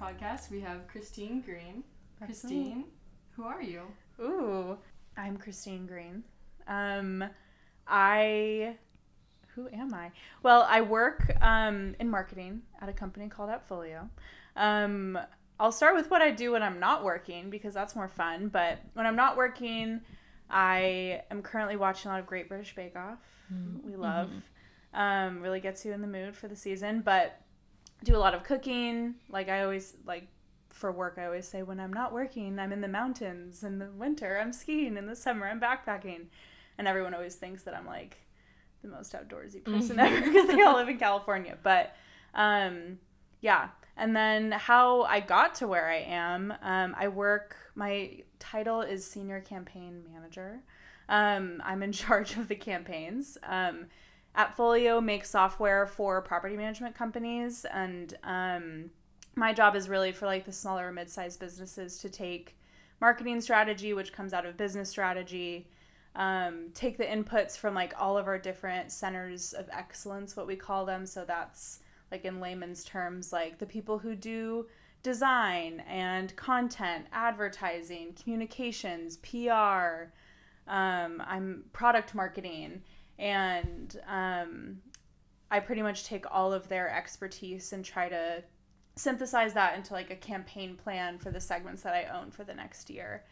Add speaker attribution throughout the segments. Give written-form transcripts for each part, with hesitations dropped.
Speaker 1: podcast, we have Kristine Green.
Speaker 2: That's
Speaker 1: Kristine,
Speaker 2: me.
Speaker 1: who are you?
Speaker 2: Ooh, I'm Kristine Green. Who am I? Well, I work in marketing at a company called Appfolio. I'll start with what I do when I'm not working because that's more fun. But when I'm not working, I am currently watching a lot of Great British Bake Off. We love. Really gets you in the mood for the season. But do a lot of cooking. For work, I always say when I'm not working, I'm in the mountains. In the winter, I'm skiing. In the summer, I'm backpacking. And everyone always thinks that I'm like the most outdoorsy person ever because they all live in California. But yeah. And then how I got to where I am, my title is Senior Campaign Manager. I'm in charge of the campaigns. Appfolio makes software for property management companies, and my job is really for like the smaller or mid-sized businesses to take marketing strategy, which comes out of business strategy, take the inputs from like all of our different centers of excellence, what we call them. So that's like in layman's terms, like the people who do design and content, advertising, communications, PR, I'm product marketing, and I pretty much take all of their expertise and try to synthesize that into like a campaign plan for the segments that I own for the next year.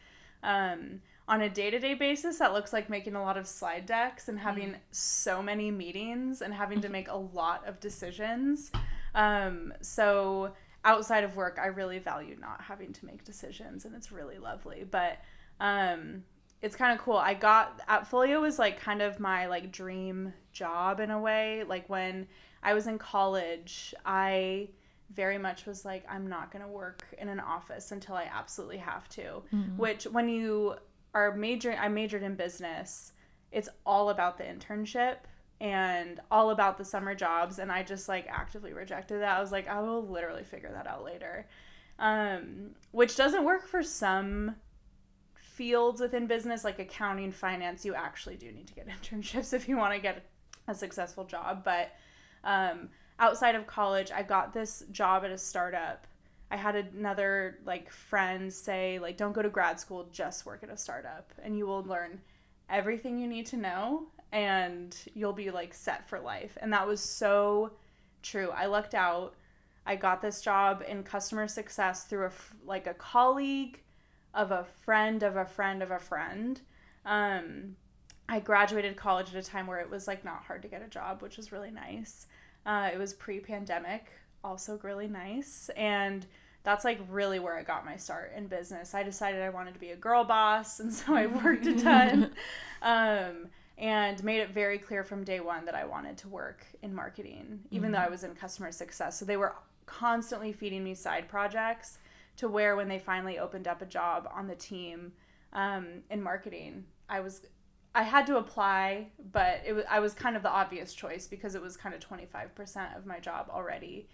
Speaker 2: On a day-to-day basis, that looks like making a lot of slide decks and having so many meetings and having to make a lot of decisions. So outside of work, I really value not having to make decisions, and it's really lovely. But it's kind of cool. Appfolio was like kind of my like dream job in a way. Like when I was in college, I very much was like, I'm not going to work in an office until I absolutely have to. Which when you are I majored in business, it's all about the internship and all about the summer jobs. And I just like actively rejected that. I was like, I will literally figure that out later. Which doesn't work for some fields within business, like accounting, finance. You actually do need to get internships if you want to get a successful job. But outside of college, I got this job at a startup. I had another like friend say like, don't go to grad school, just work at a startup and you will learn everything you need to know and you'll be like set for life. And that was so true. I lucked out. I got this job in customer success through a colleague of a friend of a friend of a friend. I graduated college at a time where it was like not hard to get a job, which was really nice. It was pre-pandemic, also really nice. And that's like really where I got my start in business. I decided I wanted to be a girl boss, and so I worked a ton and made it very clear from day one that I wanted to work in marketing, even though I was in customer success. So they were constantly feeding me side projects to where when they finally opened up a job on the team in marketing, I had to apply, but I was kind of the obvious choice because it was kind of 25% of my job already.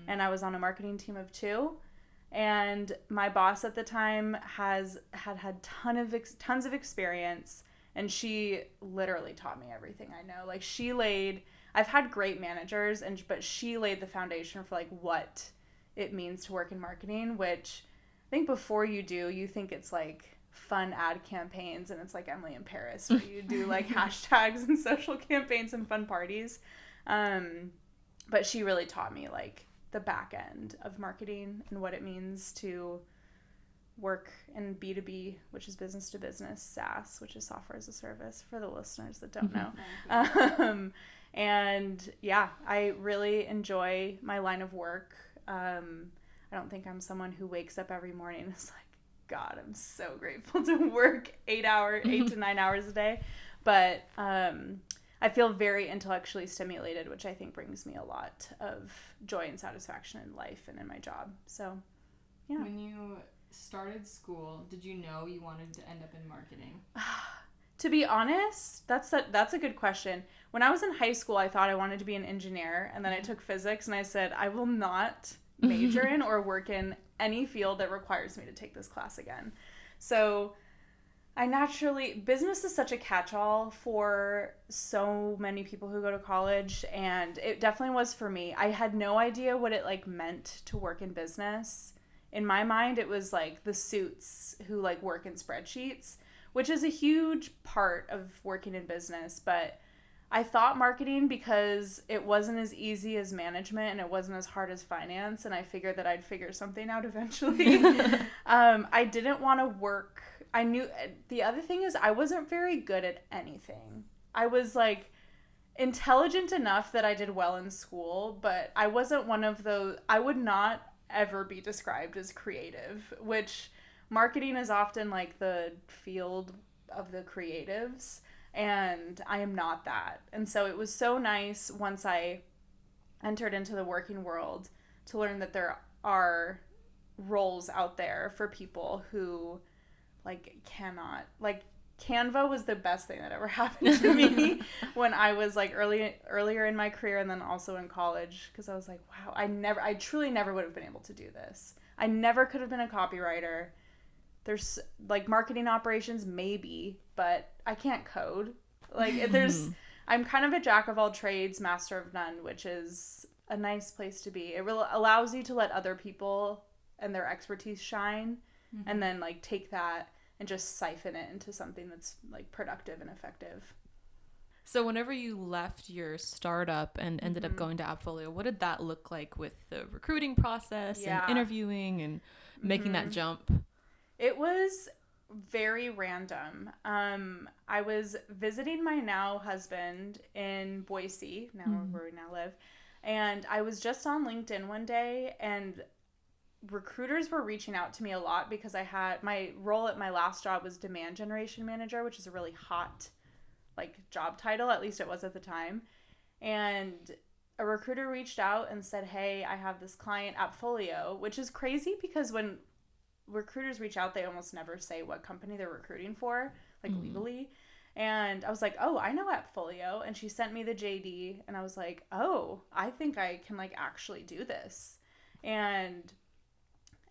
Speaker 2: And I was on a marketing team of 2. And my boss at the time had tons of experience, and she literally taught me everything I know. Like I've had great managers, but she laid the foundation for like what it means to work in marketing, which I think before you do, you think it's like fun ad campaigns and it's like Emily in Paris where you do like hashtags and social campaigns and fun parties. But she really taught me like the back end of marketing and what it means to work in B2B, which is business to business, SaaS, which is software as a service for the listeners that don't know. And yeah, I really enjoy my line of work. I don't think I'm someone who wakes up every morning and is like, God, I'm so grateful to work 8 to 9 hours a day. But I feel very intellectually stimulated, which I think brings me a lot of joy and satisfaction in life and in my job. So, yeah.
Speaker 1: When you started school, did you know you wanted to end up in marketing?
Speaker 2: To be honest, that's a good question. When I was in high school, I thought I wanted to be an engineer, and then I took physics, and I said, I will not major in or work in any field that requires me to take this class again. So business is such a catch-all for so many people who go to college, and it definitely was for me. I had no idea what it like meant to work in business in my mind, it was like the suits who like work in spreadsheets, which is a huge part of working in business. But I thought marketing because it wasn't as easy as management and it wasn't as hard as finance. And I figured that I'd figure something out eventually. I didn't want to work. I knew the other thing is I wasn't very good at anything. I was like intelligent enough that I did well in school, but I wasn't one of those. I would not ever be described as creative, which marketing is often like the field of the creatives, and I am not that. And so it was so nice once I entered into the working world to learn that there are roles out there for people who like cannot, like Canva was the best thing that ever happened to me when I was like earlier in my career, and then also in college, because I was like, wow, I truly never would have been able to do this. I never could have been a copywriter. There's like marketing operations maybe, but I can't code. Like I'm kind of a jack of all trades, master of none, which is a nice place to be. It really allows you to let other people and their expertise shine, and then like take that and just siphon it into something that's like productive and effective.
Speaker 3: So whenever you left your startup and ended up going to Appfolio, what did that look like with the recruiting process and interviewing and making that jump?
Speaker 2: It was very random. I was visiting my now husband in Boise, where we now live, and I was just on LinkedIn one day, and recruiters were reaching out to me a lot because I had my role at my last job was demand generation manager, which is a really hot like job title, at least it was at the time. And a recruiter reached out and said, hey, I have this client Appfolio, which is crazy because when recruiters reach out, they almost never say what company they're recruiting for, like legally. And I was like, oh, I know Appfolio. And she sent me the JD, and I was like, oh, I think I can like actually do this. And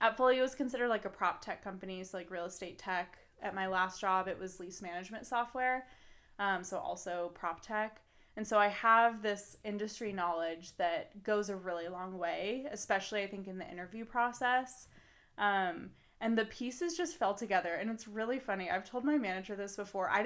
Speaker 2: Appfolio is considered like a prop tech company, so like real estate tech. At my last job, it was lease management software, so also prop tech. And so I have this industry knowledge that goes a really long way, especially I think in the interview process. And the pieces just fell together, and it's really funny. I've told my manager this before. I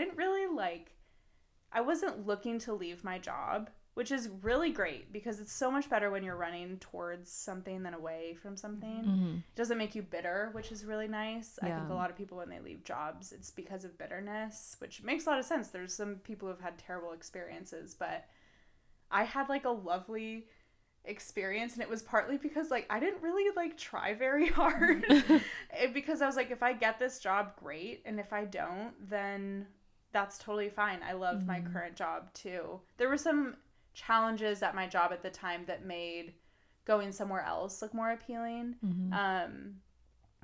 Speaker 2: wasn't looking to leave my job, which is really great because it's so much better when you're running towards something than away from something. It doesn't make you bitter, which is really nice. I think a lot of people, when they leave jobs, it's because of bitterness, which makes a lot of sense. There's some people who have had terrible experiences, but I had like a lovely experience, and it was partly because like I didn't really like try very hard because I was like, if I get this job, great, and if I don't, then that's totally fine. I love my current job too. There were some challenges at my job at the time that made going somewhere else look more appealing.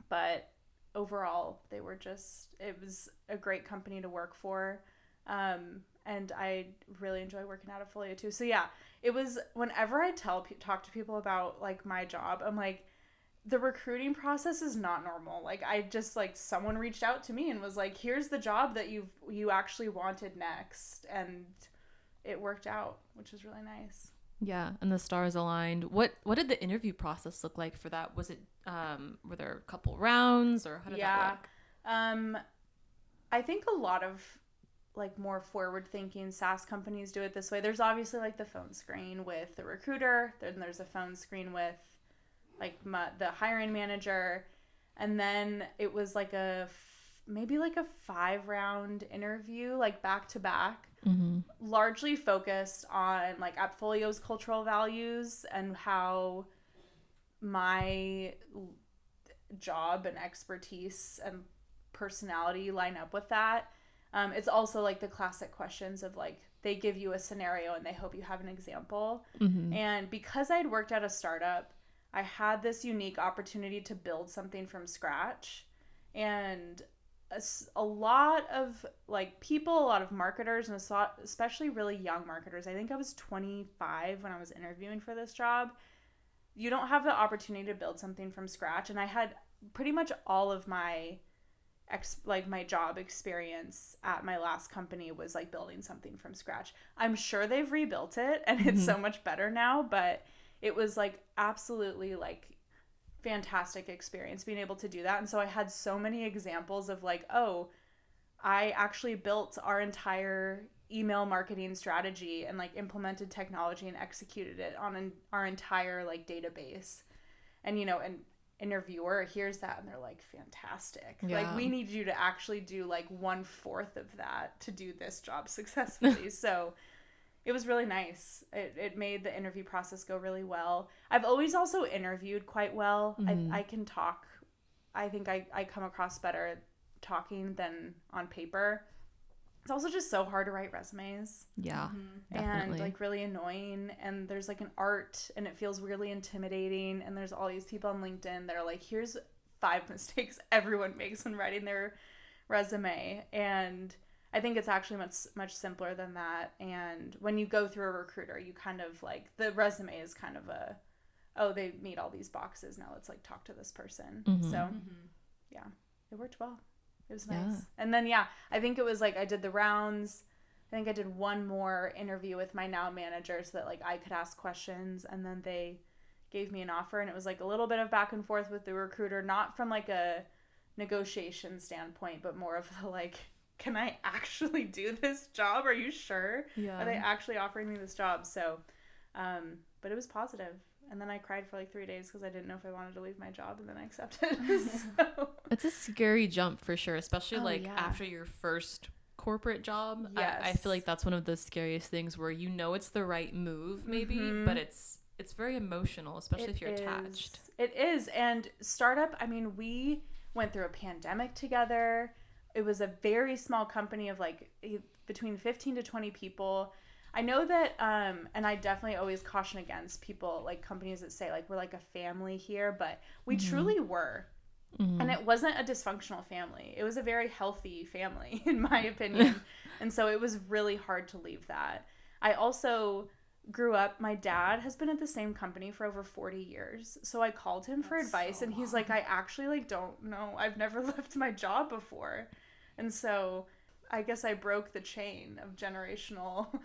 Speaker 2: But overall, it was a great company to work for. And I really enjoy working at Appfolio too. So yeah, it was whenever I talk to people about like my job, I'm like, the recruiting process is not normal. Like I just like someone reached out to me and was like, here's the job that you actually wanted next. And it worked out, which was really nice.
Speaker 3: Yeah, and the stars aligned. What did the interview process look like for that? Was it were there a couple rounds, or how did that work?
Speaker 2: I think a lot of like more forward thinking SaaS companies do it this way. There's obviously like the phone screen with the recruiter, then there's a phone screen with like the hiring manager, and then it was like maybe like a 5-round interview, like back to back, largely focused on like Appfolio's cultural values and how my job and expertise and personality line up with that. It's also like the classic questions of like, they give you a scenario and they hope you have an example. And because I'd worked at a startup, I had this unique opportunity to build something from scratch. And a lot of like people, a lot of marketers, and especially really young marketers, I think I was 25 when I was interviewing for this job, you don't have the opportunity to build something from scratch. And I had pretty much all of my my job experience at my last company was like building something from scratch. I'm sure they've rebuilt it and it's so much better now, but it was like absolutely like fantastic experience being able to do that. And so I had so many examples of like, oh, I actually built our entire email marketing strategy and like implemented technology and executed it on our entire like database. And, you know, an interviewer hears that and they're like, fantastic.
Speaker 3: Yeah.
Speaker 2: Like, we need you to actually do like 1/4 of that to do this job successfully. So it was really nice. It made the interview process go really well. I've always also interviewed quite well. I can talk. I think I come across better talking than on paper. It's also just so hard to write resumes.
Speaker 3: Yeah, definitely.
Speaker 2: And like really annoying. And there's like an art and it feels really intimidating. And there's all these people on LinkedIn that are like, here's 5 mistakes everyone makes when writing their resume. And I think it's actually much simpler than that. And when you go through a recruiter, you kind of like, the resume is kind of oh, they meet all these boxes. Now let's like talk to this person. So yeah, it worked well. It was nice. Yeah. And then, yeah, I think it was like I did the rounds. I think I did one more interview with my now manager so that like I could ask questions, and then they gave me an offer. And it was like a little bit of back and forth with the recruiter, not from like a negotiation standpoint, but more of the like, can I actually do this job? Are you sure?
Speaker 3: Yeah.
Speaker 2: Are they actually offering me this job? So, but it was positive. And then I cried for like 3 days because I didn't know if I wanted to leave my job, and then I accepted. So.
Speaker 3: It's a scary jump for sure, especially after your first corporate job.
Speaker 2: Yes.
Speaker 3: I feel like that's one of the scariest things where you know it's the right move maybe, but it's very emotional, especially if you're attached.
Speaker 2: It is. And startup, I mean, we went through a pandemic together. It was a very small company of like between 15 to 20 people. I know that, and I definitely always caution against people, like companies that say like, we're like a family here, but we truly were. And it wasn't a dysfunctional family. It was a very healthy family, in my opinion. And so it was really hard to leave that. I also grew up, my dad has been at the same company for over 40 years. So I called him for advice, and he's like, I actually like don't know. I've never left my job before. And so I guess I broke the chain of generational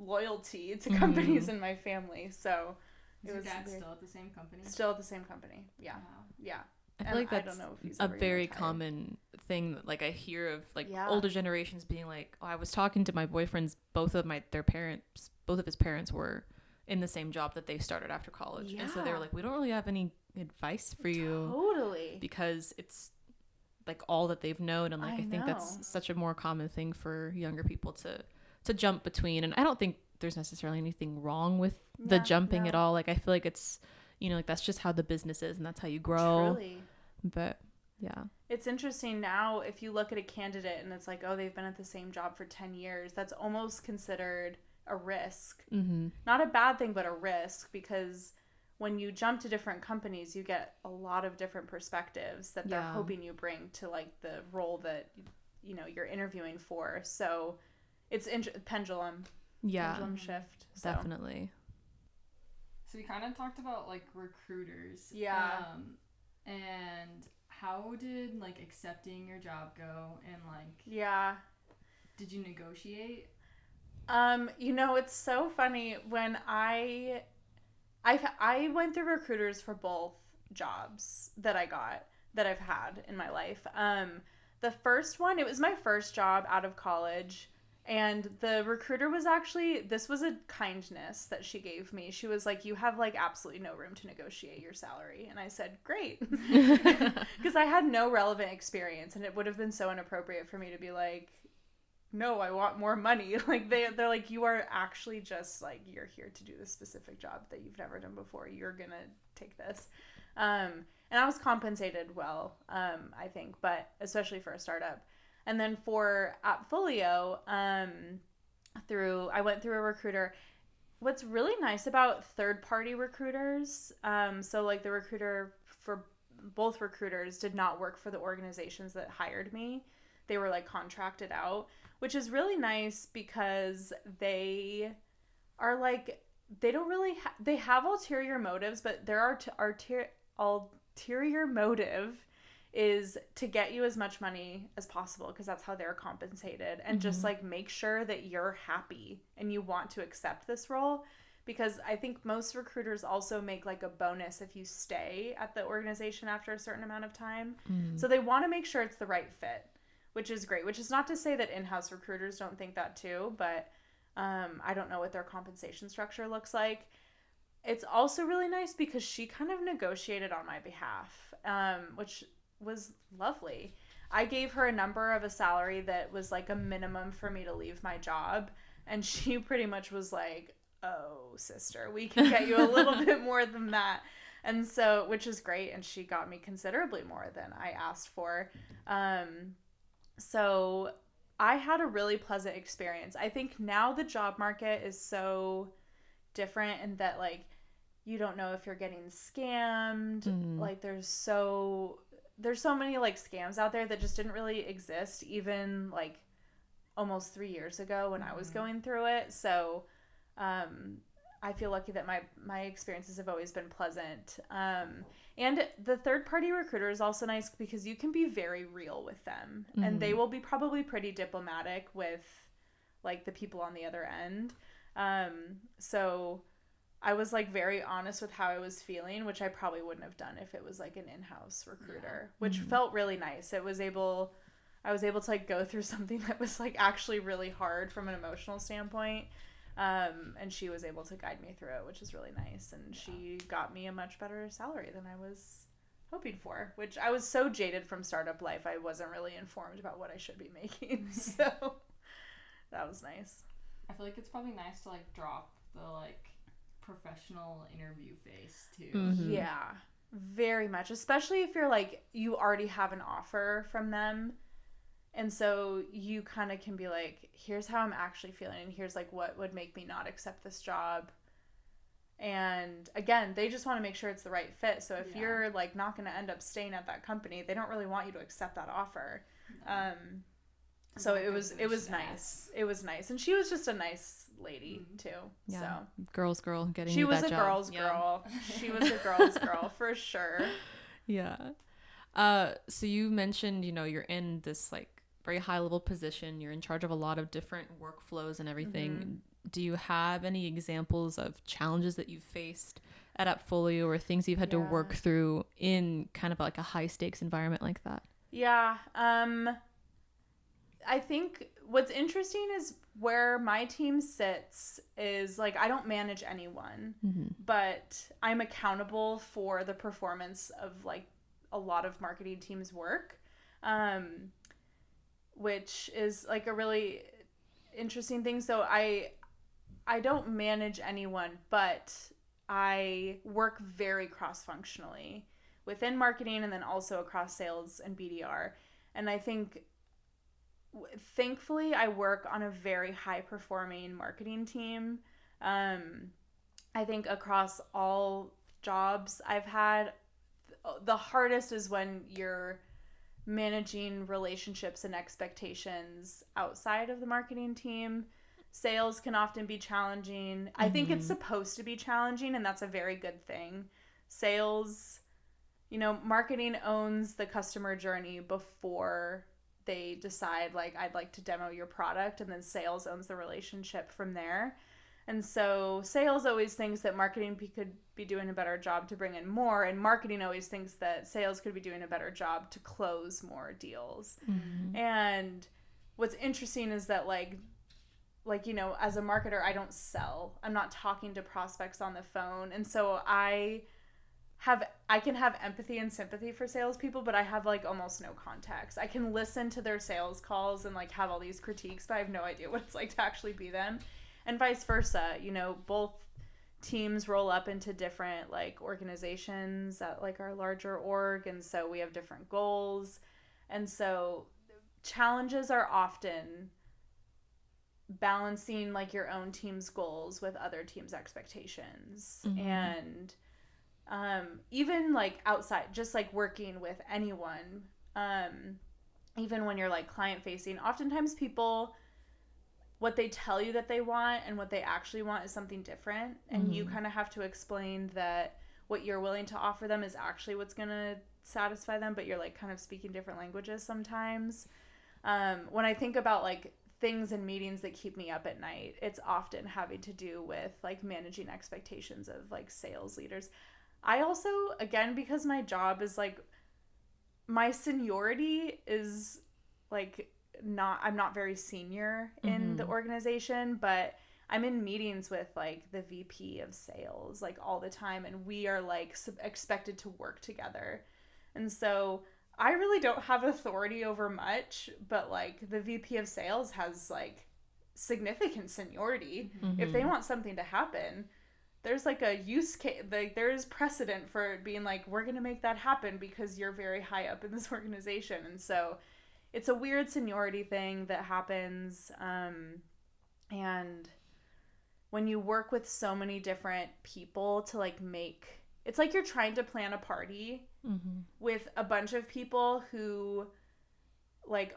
Speaker 2: loyalty to companies in my family. So
Speaker 1: is your dad still at the same company?
Speaker 2: Still at the same company. Yeah. Wow. Yeah.
Speaker 3: I feel like that's a very common thing that like I hear of like older generations being like, oh, I was talking to my boyfriend's both of his parents were in the same job that they started after college. And so they were like, we don't really have any advice for you.
Speaker 2: Totally.
Speaker 3: Because it's like all that they've known, and like I think that's such a more common thing for younger people to jump between. And I don't think there's necessarily anything wrong with the jumping at all. Like I feel like it's, you know, like that's just how the business is and that's how you grow.
Speaker 2: Truly.
Speaker 3: But yeah, it's
Speaker 2: interesting now if you look at a candidate and it's like, oh, they've been at the same job for 10 years, that's almost considered a risk. Not a bad thing, but a risk, because when you jump to different companies, you get a lot of different perspectives that they're hoping you bring to like the role that, you know, you're interviewing for. So it's pendulum shift. So.
Speaker 3: Definitely.
Speaker 1: So we kind of talked about like recruiters.
Speaker 2: Yeah.
Speaker 1: And how did like accepting your job go, and like did you negotiate?
Speaker 2: You know, it's so funny when I went through recruiters for both jobs that I've had in my life. The first one, it was my first job out of college. And the recruiter was actually, this was a kindness that she gave me. She was like, you have like absolutely no room to negotiate your salary. And I said, great. Because I had no relevant experience, and it would have been so inappropriate for me to be like, no, I want more money. Like they're like, you are actually just like, you're here to do this specific job that you've never done before. You're going to take this. And I was compensated well, I think, but especially for a startup. And then for Appfolio, I went through a recruiter. What's really nice about third-party recruiters, so like the recruiter for both recruiters did not work for the organizations that hired me. They were like contracted out, which is really nice because they are like, they don't really, they have ulterior motives, but their ulterior motive is to get you as much money as possible, because that's how they're compensated, and just like make sure that you're happy and you want to accept this role, because I think most recruiters also make like a bonus if you stay at the organization after a certain amount of time. So they want to make sure it's the right fit, which is great, which is not to say that in-house recruiters don't think that too, but I don't know what their compensation structure looks like. It's also really nice because she kind of negotiated on my behalf, which was lovely. I gave her a number of a salary that was like a minimum for me to leave my job, and she pretty much was like, oh, sister, we can get you a little bit more than that. And so, which is great. And she got me considerably more than I asked for. So I had a really pleasant experience. I think now the job market is so different in that, like, you don't know if you're getting scammed. Like, there's so many, like, scams out there that just didn't really exist even, like, almost 3 years ago when I was going through it. So I feel lucky that my experiences have always been pleasant. And the third-party recruiter is also nice because you can be very real with them. And they will be probably pretty diplomatic with, like, the people on the other end. So I was, like, very honest with how I was feeling, which I probably wouldn't have done if it was, like, an in-house recruiter, which felt really nice. I was able to, like, go through something that was, like, actually really hard from an emotional standpoint. And she was able to guide me through it, which is really nice. And she got me a much better salary than I was hoping for, which I was so jaded from startup life. I wasn't really informed about what I should be making. So that was nice.
Speaker 1: I feel like it's probably nice to, like, drop the, like, professional interview face too.
Speaker 2: Yeah, very much. Especially if you're, like, you already have an offer from them. And so you kind of can be like, here's how I'm actually feeling, and here's, like, what would make me not accept this job. And again, they just want to make sure it's the right fit. So if you're, like, not going to end up staying at that company, they don't really want you to accept that offer. So it was nice. It was nice. And she was just a nice lady too. Yeah. So
Speaker 3: girl's girl getting
Speaker 2: she
Speaker 3: you
Speaker 2: was
Speaker 3: that
Speaker 2: a
Speaker 3: job.
Speaker 2: Girl's girl. She was a girl's girl for sure.
Speaker 3: Yeah. So you mentioned, you're in this, like, very high level position. You're in charge of a lot of different workflows and everything. Do you have any examples of challenges that you've faced at Appfolio or things you've had to work through in kind of like a high stakes environment like that?
Speaker 2: Yeah. I think what's interesting is where my team sits is, like, I don't manage anyone, but I'm accountable for the performance of, like, a lot of marketing teams' work, which is, like, a really interesting thing. So I don't manage anyone, but I work very cross-functionally within marketing and then also across sales and BDR. And I think, thankfully, I work on a very high-performing marketing team. I think across all jobs I've had, the hardest is when you're managing relationships and expectations outside of the marketing team. Sales can often be challenging. I think it's supposed to be challenging, and that's a very good thing. Sales, marketing owns the customer journey before they decide, like, I'd like to demo your product, and then sales owns the relationship from there. And so sales always thinks that marketing could be doing a better job to bring in more, and marketing always thinks that sales could be doing a better job to close more deals. And what's interesting is that, like, as a marketer, I don't sell. I'm not talking to prospects on the phone. And so I can have empathy and sympathy for salespeople, but I have, like, almost no context. I can listen to their sales calls and, like, have all these critiques, but I have no idea what it's like to actually be them. And vice versa, both teams roll up into different, like, organizations at, like, our larger org, and so we have different goals. And so challenges are often balancing, like, your own team's goals with other teams' expectations. And even, like, outside, just, like, working with anyone, even when you're, like, client facing, oftentimes people, what they tell you that they want and what they actually want is something different. And you kind of have to explain that what you're willing to offer them is actually what's going to satisfy them, but you're, like, kind of speaking different languages sometimes. When I think about, like, things and meetings that keep me up at night, it's often having to do with like managing expectations of like sales leaders. I also, again, because my job is like, my seniority is like I'm not very senior in the organization, but I'm in meetings with like the VP of sales like all the time, and we are like expected to work together. And so I really don't have authority over much, but like the VP of sales has like significant seniority. If they want something to happen, there's like a use case, like there's precedent for it being like, we're going to make that happen because you're very high up in this organization. And so it's a weird seniority thing that happens. And when you work with so many different people to like it's like you're trying to plan a party with a bunch of people who like,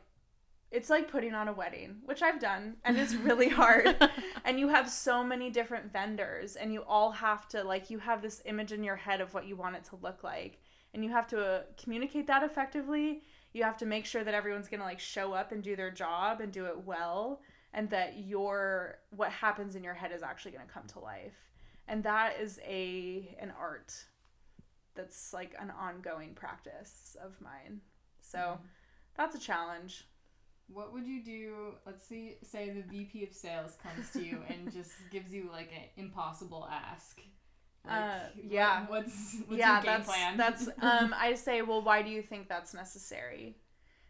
Speaker 2: it's like putting on a wedding, which I've done, and it's really hard. And you have so many different vendors, and you all have to like, you have this image in your head of what you want it to look like, and you have to communicate that effectively. You have to make sure that everyone's going to like show up and do their job and do it well, and that what happens in your head is actually going to come to life. And that is an art that's like an ongoing practice of mine. So that's a challenge.
Speaker 1: What would you do? Let's say the VP of sales comes to you and just gives you like an impossible ask. Like, what's your game plan?
Speaker 2: That's I say, well, why do you think that's necessary?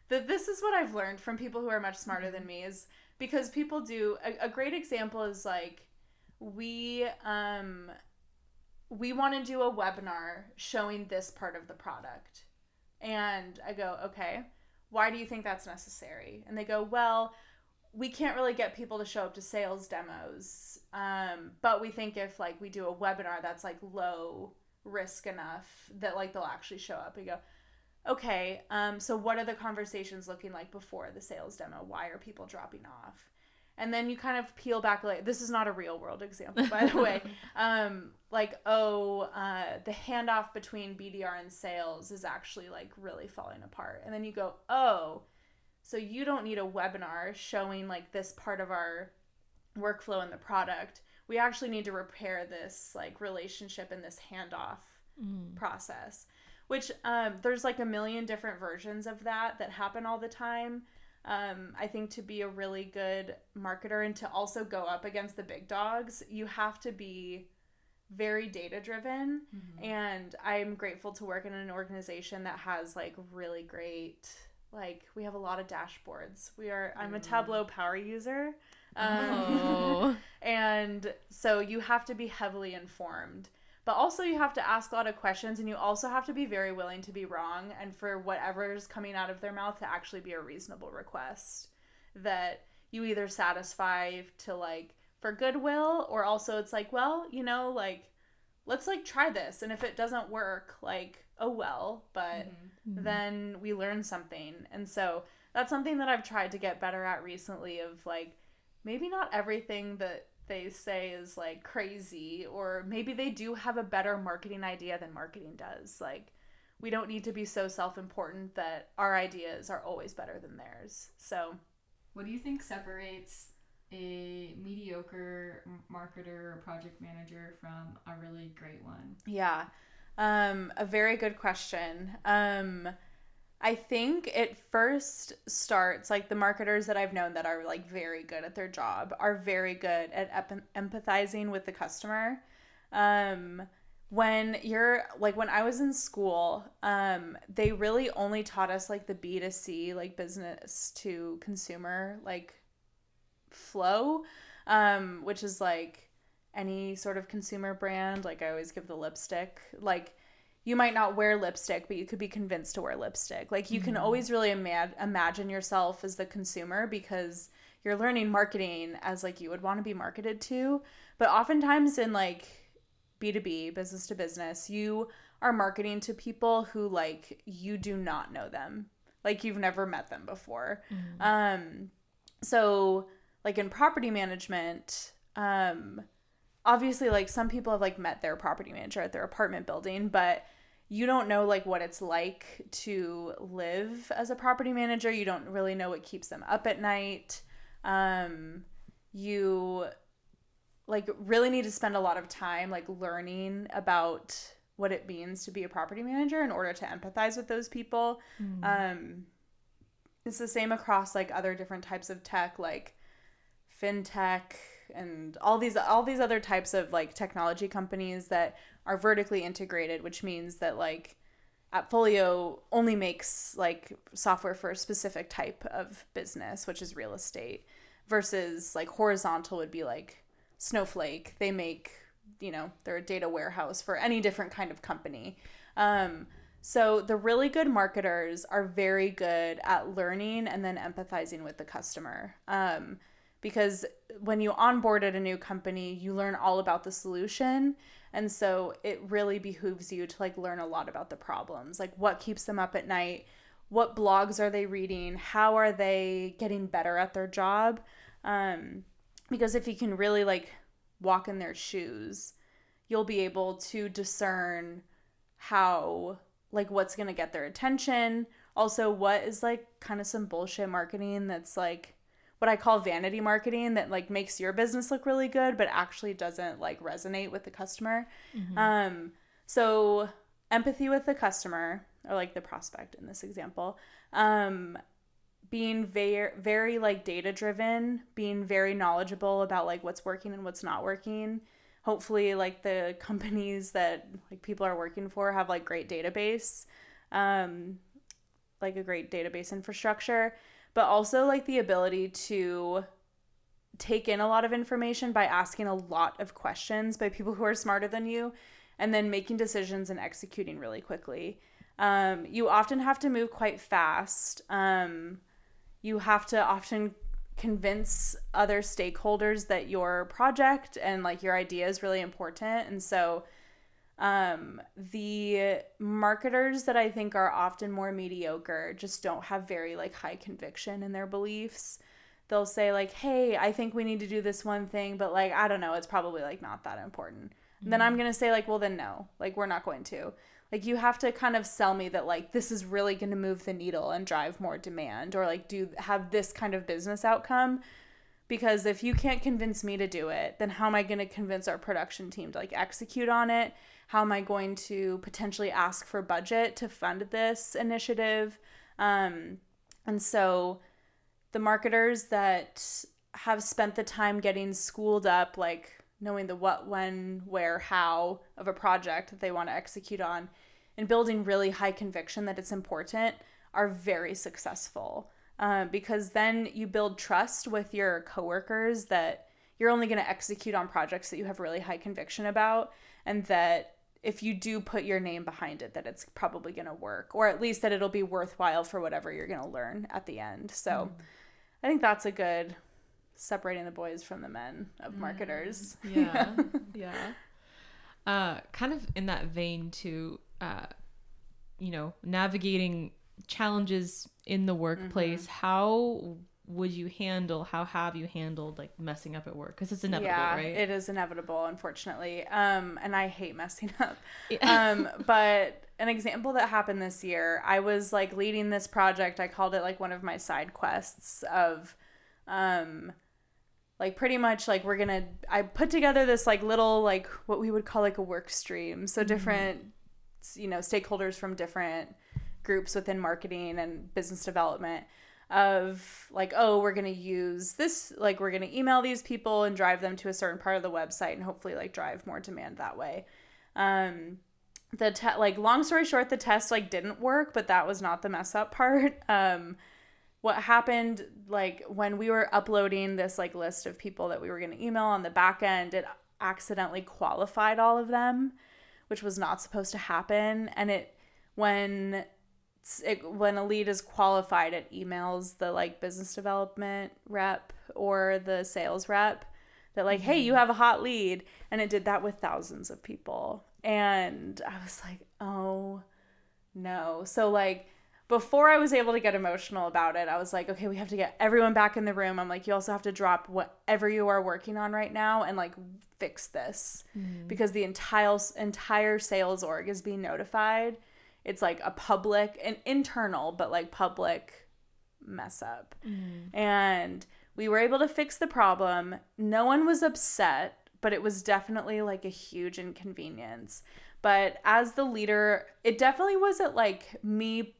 Speaker 2: This is what I've learned from people who are much smarter than me, is because people do a great example is like, we want to do a webinar showing this part of the product. And I go, okay, why do you think that's necessary? And they go, well, we can't really get people to show up to sales demos. But we think if like we do a webinar that's like low risk enough that like they'll actually show up. We go, okay, so what are the conversations looking like before the sales demo? Why are people dropping off? And then you kind of peel back, like, this is not a real world example, by the way. The handoff between BDR and sales is actually like really falling apart. And then you go, oh, so you don't need a webinar showing like this part of our workflow in the product. We actually need to repair this like relationship and this handoff process, which there's like a million different versions of that happen all the time. I think to be a really good marketer and to also go up against the big dogs, you have to be very data driven. And I'm grateful to work in an organization that has like really great, like we have a lot of dashboards. I'm a Tableau power user. And so you have to be heavily informed, but also you have to ask a lot of questions, and you also have to be very willing to be wrong, and for whatever's coming out of their mouth to actually be a reasonable request that you either satisfy to like for goodwill, or also it's like, well, you know, like let's like try this, and if it doesn't work, like, oh well, but then we learn something. And so that's something that I've tried to get better at recently, of like, maybe not everything that they say is like crazy, or maybe they do have a better marketing idea than marketing does. Like, we don't need to be so self-important that our ideas are always better than theirs. So
Speaker 1: what do you think separates a mediocre marketer or project manager from a really great one?
Speaker 2: Yeah, a very good question. I think it first starts, like, the marketers that I've known that are like very good at their job are very good at empathizing with the customer. When I was in school, they really only taught us like the B2C, like business to consumer, like flow, which is like any sort of consumer brand. Like, I always give the lipstick, like, you might not wear lipstick, but you could be convinced to wear lipstick. Like, you can always really imagine yourself as the consumer, because you're learning marketing as like you would want to be marketed to. But oftentimes in like B2B, business to business, you are marketing to people who like you do not know them. Like, you've never met them before. So like in property management, obviously, like, some people have like met their property manager at their apartment building, but you don't know like what it's like to live as a property manager. You don't really know what keeps them up at night. You like really need to spend a lot of time like learning about what it means to be a property manager in order to empathize with those people. It's the same across like other different types of tech, like fintech and all these other types of like technology companies that are vertically integrated, which means that like Appfolio only makes like software for a specific type of business, which is real estate, versus like horizontal would be like Snowflake. They make, they're a data warehouse for any different kind of company. So the really good marketers are very good at learning and then empathizing with the customer. Because when you onboard at a new company, you learn all about the solution. And so it really behooves you to like learn a lot about the problems, like what keeps them up at night, what blogs are they reading, how are they getting better at their job? Because if you can really like walk in their shoes, you'll be able to discern how, like, what's going to get their attention. Also, what is like kind of some bullshit marketing that's like what I call vanity marketing that like makes your business look really good, but actually doesn't like resonate with the customer. So empathy with the customer, or like the prospect in this example, being very, very like data driven, being very knowledgeable about like what's working and what's not working. Hopefully like the companies that like people are working for have like great database, like a great database infrastructure, but also like the ability to take in a lot of information by asking a lot of questions by people who are smarter than you, and then making decisions and executing really quickly. You often have to move quite fast. You have to often convince other stakeholders that your project and like your idea is really important. And so the marketers that I think are often more mediocre just don't have very like high conviction in their beliefs. They'll say like, hey, I think we need to do this one thing, but like, I don't know, it's probably like not that important. And then I'm going to say like, well then no, like we're not going to. Like you have to kind of sell me that like this is really going to move the needle and drive more demand, or like have this kind of business outcome. Because if you can't convince me to do it, then how am I going to convince our production team to like execute on it? How am I going to potentially ask for budget to fund this initiative? And so the marketers that have spent the time getting schooled up, like knowing the what, when, where, how of a project that they want to execute on, and building really high conviction that it's important, are very successful. Because then you build trust with your coworkers that you're only going to execute on projects that you have really high conviction about, and that if you do put your name behind it, that it's probably going to work, or at least that it'll be worthwhile for whatever you're going to learn at the end. So I think that's a good separating the boys from the men of marketers.
Speaker 3: Yeah. Kind of in that vein too, navigating challenges in the workplace, how have you handled like messing up at work? Because it's inevitable, right?
Speaker 2: It is inevitable, unfortunately. And I hate messing up. But an example that happened this year, I was like leading this project. I called it like one of my side quests of, like pretty much like I put together this like little, like what we would call like a work stream. So different, stakeholders from different groups within marketing and business development of like, oh, we're going to use this, like we're going to email these people and drive them to a certain part of the website and hopefully like drive more demand that way. Long story short, the test like didn't work, but that was not the mess up part. What happened, like when we were uploading this like list of people that we were going to email on the back end, it accidentally qualified all of them, which was not supposed to happen. And when a lead is qualified, it emails the like business development rep or the sales rep that like, hey, you have a hot lead. And it did that with thousands of people. And I was like, oh no. So like before I was able to get emotional about it, I was like, okay, we have to get everyone back in the room. I'm like, you also have to drop whatever you are working on right now and like fix this because the entire sales org is being notified. It's like an internal, but like public mess up. And We were able to fix the problem. No one was upset, but it was definitely like a huge inconvenience. But as the leader, it definitely wasn't like me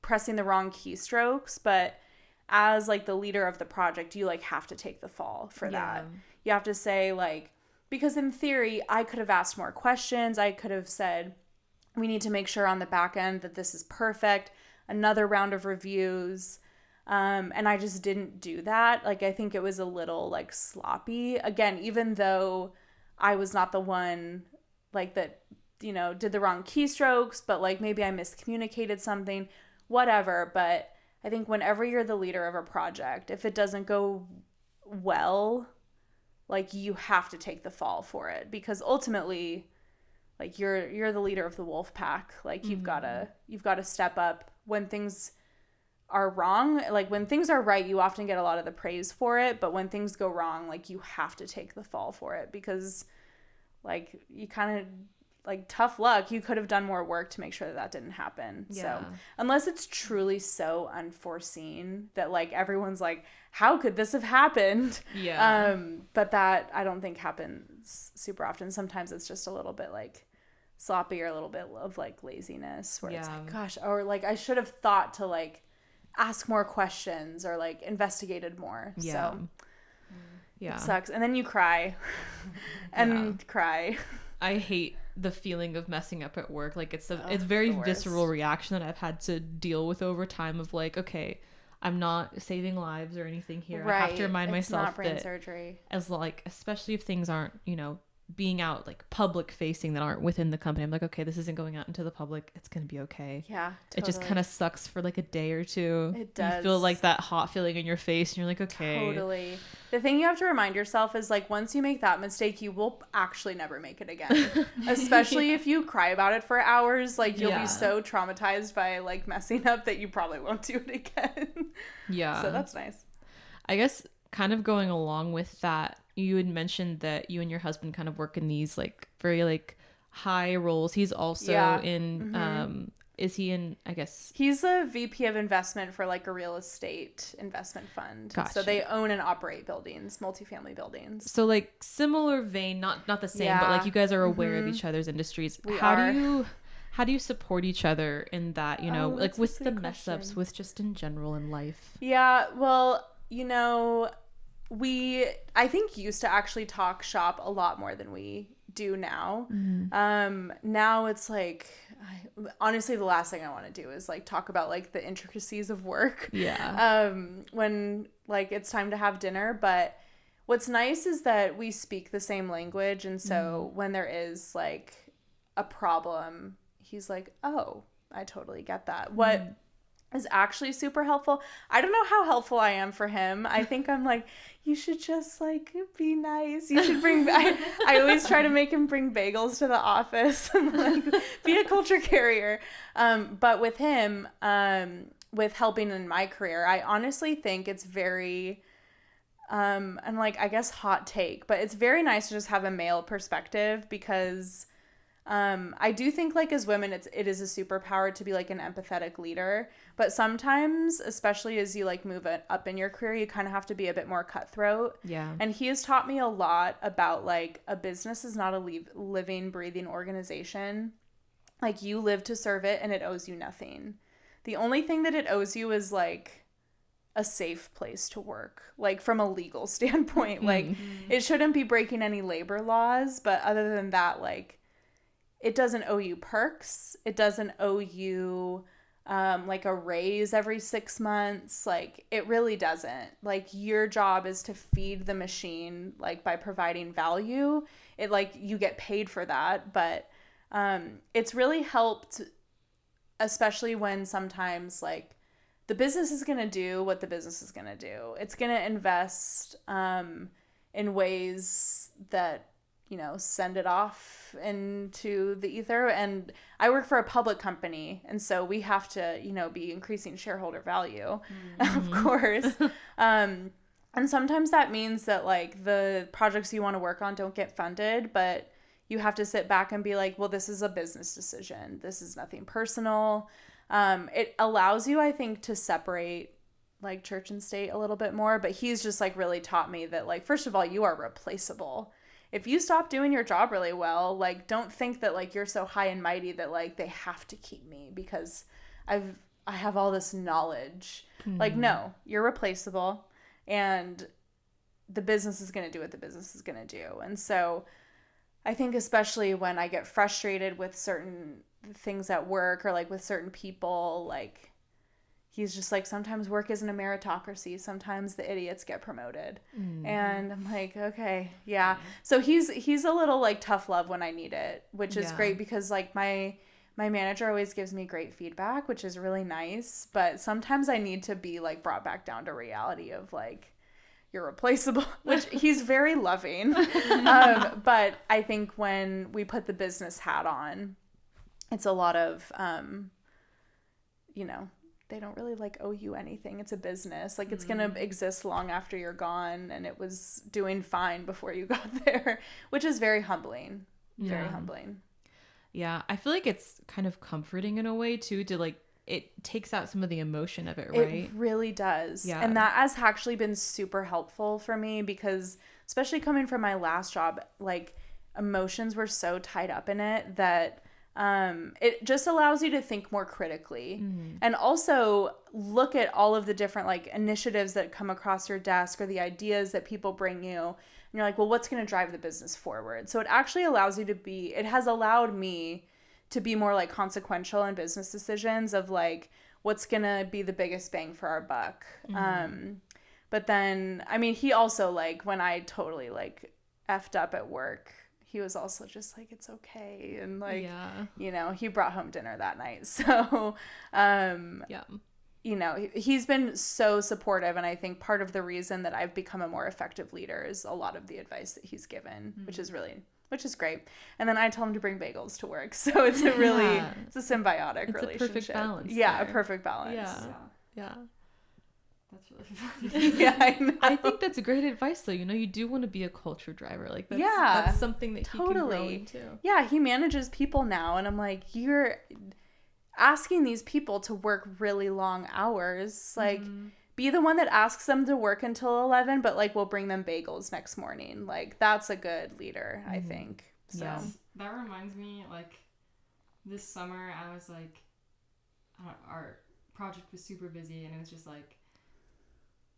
Speaker 2: pressing the wrong keystrokes, but as like the leader of the project, you like have to take the fall for that. You have to say like, because in theory, I could have asked more questions. I could have said, we need to make sure on the back end that this is perfect. Another round of reviews. And I just didn't do that. Like, I think it was a little like sloppy. Again, even though I was not the one like that, you know, did the wrong keystrokes, but like maybe I miscommunicated something, whatever. But I think whenever you're the leader of a project, if it doesn't go well, like you have to take the fall for it, because ultimately, like you're the leader of the wolf pack. Like you've gotta step up when things are wrong. Like when things are right, you often get a lot of the praise for it, but when things go wrong, like you have to take the fall for it, because like you kind of like tough luck, you could have done more work to make sure that didn't happen. So unless it's truly so unforeseen that like everyone's like, how could this have happened? But that I don't think happens super often. Sometimes it's just a little bit like sloppy or a little bit of like laziness where it's like, gosh, or like I should have thought to like ask more questions or like investigated more. So it sucks. And then you cry and cry.
Speaker 3: I hate the feeling of messing up at work. Like it's very visceral reaction that I've had to deal with over time of like, okay, I'm not saving lives or anything here. Right. I have to remind myself
Speaker 2: not brain
Speaker 3: that
Speaker 2: surgery.
Speaker 3: As like, especially if things aren't, you know, being out like public facing that aren't within the company, I'm like, okay, this isn't going out into the public, it's gonna be okay.
Speaker 2: Yeah, totally.
Speaker 3: It just kind of sucks for like a day or two.
Speaker 2: It does.
Speaker 3: You feel like that hot feeling in your face and you're like, okay.
Speaker 2: Totally. The thing you have to remind yourself is like, once you make that mistake, you will actually never make it again. Especially if you cry about it for hours, like you'll be so traumatized by like messing up that you probably won't do it again. So that's nice.
Speaker 3: I guess kind of going along with that, you had mentioned that you and your husband kind of work in these like very like high roles. He's also in is he in, I guess
Speaker 2: he's a VP of investment for like a real estate investment fund. Gotcha. So they own and operate buildings, multifamily buildings.
Speaker 3: So like similar vein, not the same, but like you guys are aware of each other's industries. How do you support each other in that, you know, like with the mess ups, with just in general in life?
Speaker 2: Yeah, well, you know, I think used to actually talk shop a lot more than we do now. Now it's like, honestly, the last thing I want to do is like talk about like the intricacies of work. When like it's time to have dinner. But what's nice is that we speak the same language. And so when there is like a problem, he's like, oh, I totally get that. What is actually super helpful. I don't know how helpful I am for him. I think I'm like, you should just like be nice. You should bring, I always try to make him bring bagels to the office and like be a culture carrier. But with him, with helping in my career, I honestly think it's very, and like, I guess hot take, but it's very nice to just have a male perspective, because I do think like as women, it is a superpower to be like an empathetic leader, but sometimes, especially as you like move up in your career, you kind of have to be a bit more cutthroat. And he has taught me a lot about like a business is not a living, breathing organization. Like you live to serve it and it owes you nothing. The only thing that it owes you is like a safe place to work, like from a legal standpoint. Like it shouldn't be breaking any labor laws, but other than that, like, it doesn't owe you perks. It doesn't owe you like a raise every 6 months. Like it really doesn't. Like your job is to feed the machine, like by providing value. It like you get paid for that, but it's really helped, especially when sometimes like the business is going to do what the business is going to do. It's going to invest in ways that, you know, send it off into the ether. And I work for a public company, and so we have to, you know, be increasing shareholder value, of course. And sometimes that means that like the projects you want to work on don't get funded, but you have to sit back and be like, well, this is a business decision. This is nothing personal. It allows you, I think, to separate like church and state a little bit more, but he's just like really taught me that like, first of all, you are replaceable. If you stop doing your job really well, like don't think that like you're so high and mighty that like they have to keep me because I have all this knowledge. Like, no, you're replaceable, and the business is going to do what the business is going to do. And so I think especially when I get frustrated with certain things at work or like with certain people, like he's just like, sometimes work isn't a meritocracy. Sometimes the idiots get promoted. And I'm like, okay, yeah. So he's a little like tough love when I need it, which is great because like my manager always gives me great feedback, which is really nice. But sometimes I need to be like brought back down to reality of like, you're replaceable, which he's very loving. But I think when we put the business hat on, it's a lot of, you know, they don't really like owe you anything. It's a business. Like it's going to exist long after you're gone, and it was doing fine before you got there, which is very humbling. Very humbling.
Speaker 3: Yeah. I feel like it's kind of comforting in a way too, to like, it takes out some of the emotion of it, right?
Speaker 2: It really does.
Speaker 3: Yeah.
Speaker 2: And that has actually been super helpful for me because especially coming from my last job, like emotions were so tied up in it that it just allows you to think more critically and also look at all of the different like initiatives that come across your desk or the ideas that people bring you. And you're like, well, what's going to drive the business forward? So it actually allows you to be, it has allowed me to be more like consequential in business decisions of like, what's going to be the biggest bang for our buck. But then, I mean, he also like, when I totally like effed up at work, he was also just like, it's okay. And like, you know, he brought home dinner that night. So, you know, he's been so supportive. And I think part of the reason that I've become a more effective leader is a lot of the advice that he's given, which is great. And then I tell him to bring bagels to work. So it's a really, it's a symbiotic relationship. It's a perfect balance. Yeah, there. A perfect balance.
Speaker 3: Yeah.
Speaker 1: That's really funny.
Speaker 2: Yeah, I know.
Speaker 3: I think that's great advice, though. You know, you do want to be a culture driver. Like, that's something that he can grow into.
Speaker 2: Yeah, he manages people now, and I'm like, you're asking these people to work really long hours. Like, be the one that asks them to work until 11, but, like, we'll bring them bagels next morning. Like, that's a good leader, I think. So
Speaker 1: that reminds me, like, this summer, I was, like, our project was super busy, and it was just, like,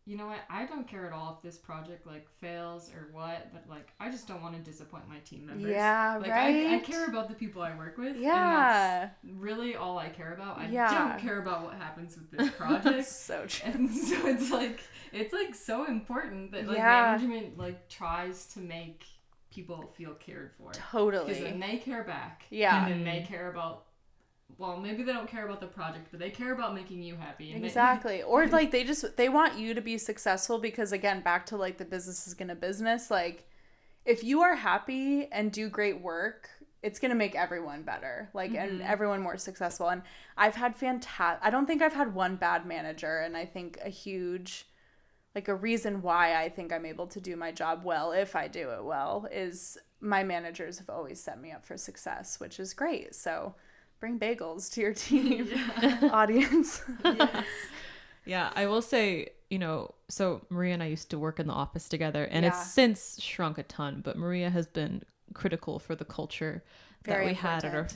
Speaker 1: you know what, I don't care at all if this project like fails or what, but like I just don't want to disappoint my team members.
Speaker 2: Yeah,
Speaker 1: like,
Speaker 2: right.
Speaker 1: I care about the people I work with.
Speaker 2: Yeah.
Speaker 1: And that's really all I care about. I don't care about what happens with this project.
Speaker 2: So true.
Speaker 1: And so it's like so important that like management like tries to make people feel cared for.
Speaker 2: Totally.
Speaker 1: Because then they care back.
Speaker 2: Yeah.
Speaker 1: And then they care about, well, maybe they don't care about the project, but they care about making you happy. And
Speaker 2: exactly. Or like they want you to be successful because, again, back to like the business is gonna business. Like if you are happy and do great work, it's gonna make everyone better, like and everyone more successful. And I've had I don't think I've had one bad manager, and I think a huge, like a reason why I think I'm able to do my job well, if I do it well, is my managers have always set me up for success, which is great. So bring bagels to your team, audience.
Speaker 1: Yes.
Speaker 3: Yeah, I will say, you know, so Maria and I used to work in the office together, and it's since shrunk a ton, but Maria has been critical for the culture that we had at our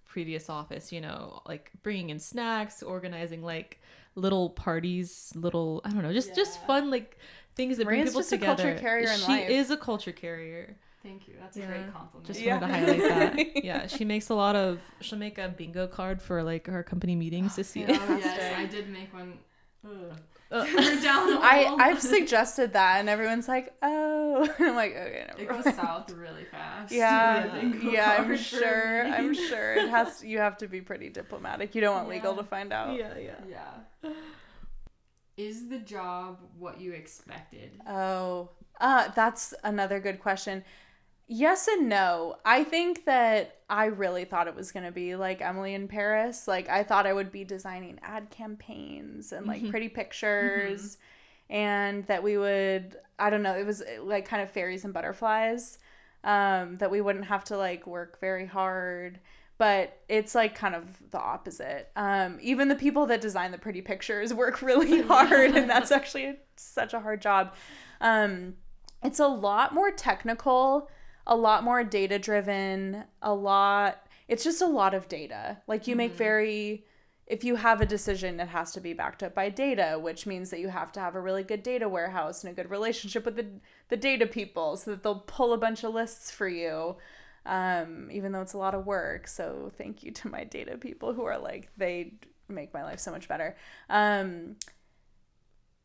Speaker 3: previous office, you know, like bringing in snacks, organizing like little parties, I don't know, just fun like things that
Speaker 2: Maria's
Speaker 3: bring people together.
Speaker 2: A culture carrier in
Speaker 3: she
Speaker 2: life.
Speaker 3: is a culture carrier.
Speaker 1: Thank you. That's a great compliment.
Speaker 3: Just wanted to highlight that. Yeah, she'll make a bingo card for like our company meetings to see.
Speaker 1: Yes, I did make one. I've
Speaker 2: suggested that, and everyone's like, "Oh," and I'm like, "Okay, never mind."
Speaker 1: It goes south really fast.
Speaker 2: Yeah, I'm sure. It has. You have to be pretty diplomatic. You don't want legal to find out.
Speaker 1: Yeah. Is the job what you expected?
Speaker 2: Oh, that's another good question. Yes and no. I think that I really thought it was going to be like Emily in Paris. Like, I thought I would be designing ad campaigns and like pretty pictures and that we would, I don't know, it was like kind of fairies and butterflies, that we wouldn't have to like work very hard. But it's like kind of the opposite. Even the people that design the pretty pictures work really hard, and that's actually such a hard job. It's a lot more technical, a lot more data driven, it's just a lot of data. Like you make if you have a decision, it has to be backed up by data, which means that you have to have a really good data warehouse and a good relationship with the data people so that they'll pull a bunch of lists for you, even though it's a lot of work. So thank you to my data people who are like, they make my life so much better. And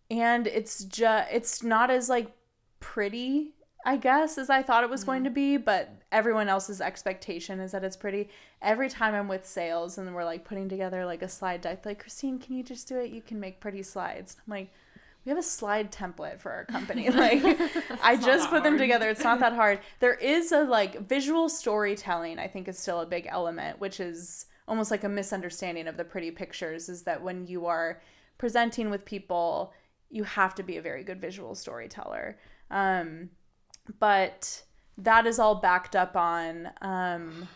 Speaker 2: it's not as like pretty, I guess, as I thought it was going to be, but everyone else's expectation is that it's pretty. Every time I'm with sales and we're like putting together like a slide deck, like, Kristine, can you just do it? You can make pretty slides. I'm like, we have a slide template for our company. Like, I just put them together. It's not that hard. There is a like visual storytelling, I think, is still a big element, which is almost like a misunderstanding of the pretty pictures, is that when you are presenting with people, you have to be a very good visual storyteller. But that is all backed up on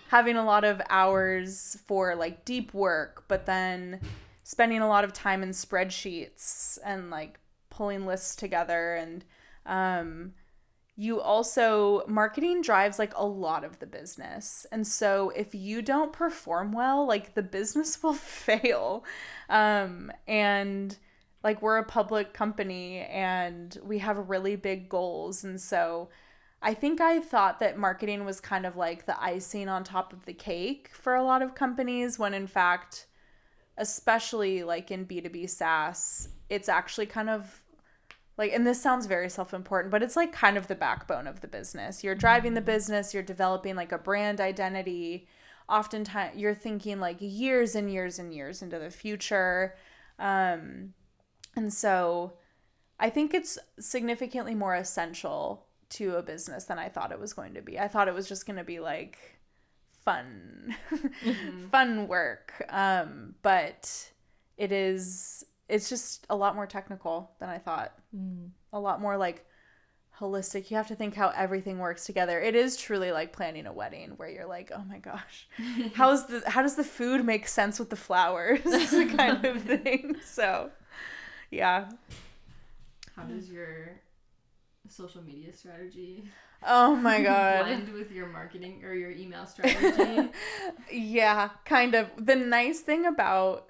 Speaker 2: having a lot of hours for like deep work, but then spending a lot of time in spreadsheets and like pulling lists together. And you also, marketing drives like a lot of the business. And so if you don't perform well, like the business will fail. And like we're a public company and we have really big goals. And so I think I thought that marketing was kind of like the icing on top of the cake for a lot of companies, when in fact, especially like in B2B SaaS, it's actually kind of like, and this sounds very self-important, but it's like kind of the backbone of the business. You're driving the business, you're developing like a brand identity. Oftentimes you're thinking like years and years and years into the future. And so I think it's significantly more essential to a business than I thought it was going to be. I thought it was just going to be like fun, fun work. But it's just a lot more technical than I thought. A lot more like holistic. You have to think how everything works together. It is truly like planning a wedding where you're like, oh my gosh, how does the food make sense with the flowers kind of thing. So yeah.
Speaker 1: How does your social media strategy
Speaker 2: oh my god
Speaker 1: blend with your marketing or your email strategy?
Speaker 2: Yeah, kind of. The nice thing about